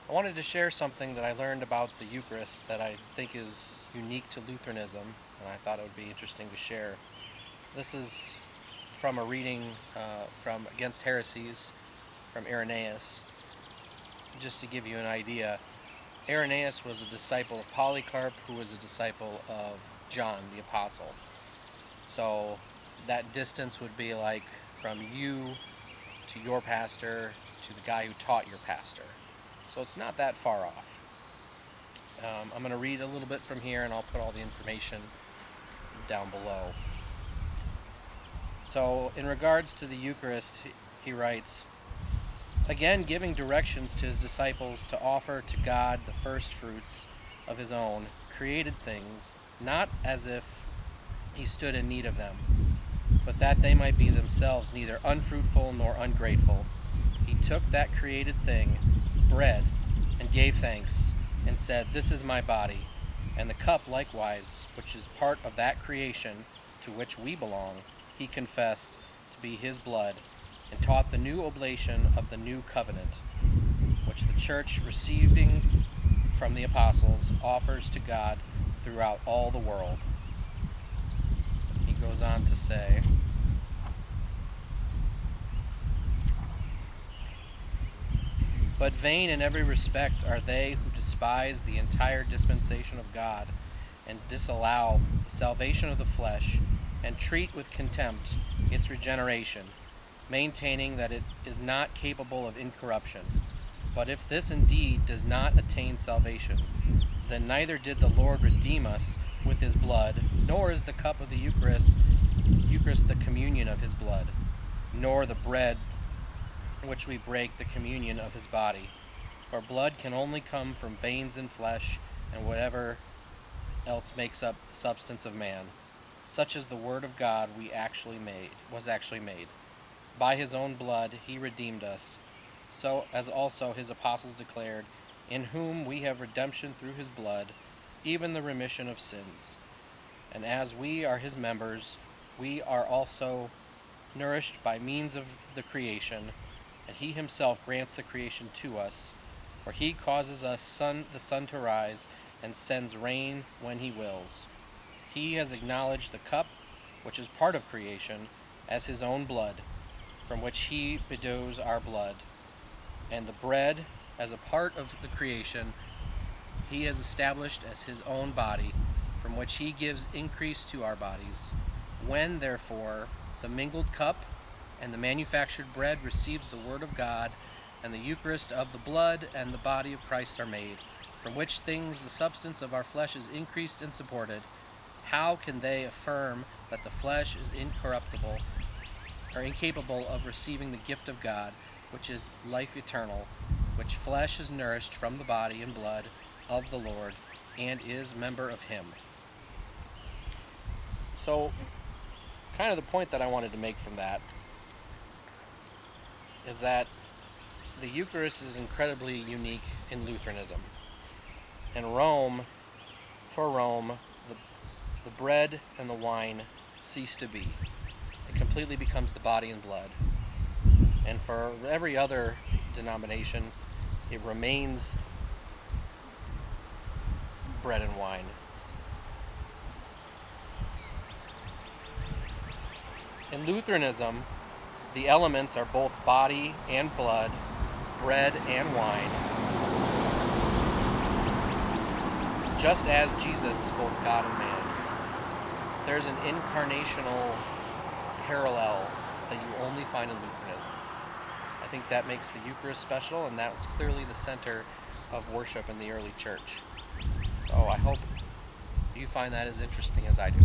I wanted to share something that I learned about the Eucharist that I think is unique to Lutheranism, and I thought it would be interesting to share. This is from a reading from Against Heresies from Irenaeus. Just to give you an idea, Irenaeus was a disciple of Polycarp, who was a disciple of John the Apostle. So that distance would be like from you to your pastor to the guy who taught your pastor. So it's not that far off. I'm going to read a little bit from here, and I'll put all the information down below. So in regards to the Eucharist, he writes, again giving directions to his disciples to offer to God the first fruits of his own created things, not as if he stood in need of them, but that they might be themselves neither unfruitful nor ungrateful. He took that created thing, bread, and gave thanks, and said, this is my body, and the cup likewise, which is part of that creation to which we belong, he confessed to be his blood, and taught the new oblation of the new covenant, which the Church, receiving from the apostles, offers to God throughout all the world. He goes on to say, but vain in every respect are they who despise the entire dispensation of God, and disallow the salvation of the flesh, and treat with contempt its regeneration, maintaining that it is not capable of incorruption. But if this indeed does not attain salvation, then neither did the Lord redeem us with his blood, nor is the cup of the Eucharist the communion of his blood, nor the bread which we break the communion of his body. For blood can only come from veins and flesh, and whatever else makes up the substance of man. Such is the word of God was actually made. By his own blood he redeemed us, so as also his apostles declared, in whom we have redemption through his blood, even the remission of sins. And as we are his members, we are also nourished by means of the creation, and he himself grants the creation to us, for he causes the sun to rise, and sends rain when he wills. He has acknowledged the cup, which is part of creation, as his own blood, from which he bestows our blood, and the bread, as a part of the creation, he has established as his own body, from which he gives increase to our bodies. When, therefore, the mingled cup and the manufactured bread receives the word of God, and the Eucharist of the blood and the body of Christ are made, from which things the substance of our flesh is increased and supported, how can they affirm that the flesh is incorruptible, or incapable of receiving the gift of God, which is life eternal, which flesh is nourished from the body and blood of the Lord, and is member of him? So, kind of the point that I wanted to make from that is that the Eucharist is incredibly unique in Lutheranism. In for Rome, the bread and the wine cease to be. It completely becomes the body and blood. And for every other denomination, it remains bread and wine. In Lutheranism, the elements are both body and blood, bread and wine, just as Jesus is both God and man. There's an incarnational parallel that you only find in Lutheranism. I think that makes the Eucharist special, and that was clearly the center of worship in the early church. So I hope you find that as interesting as I do.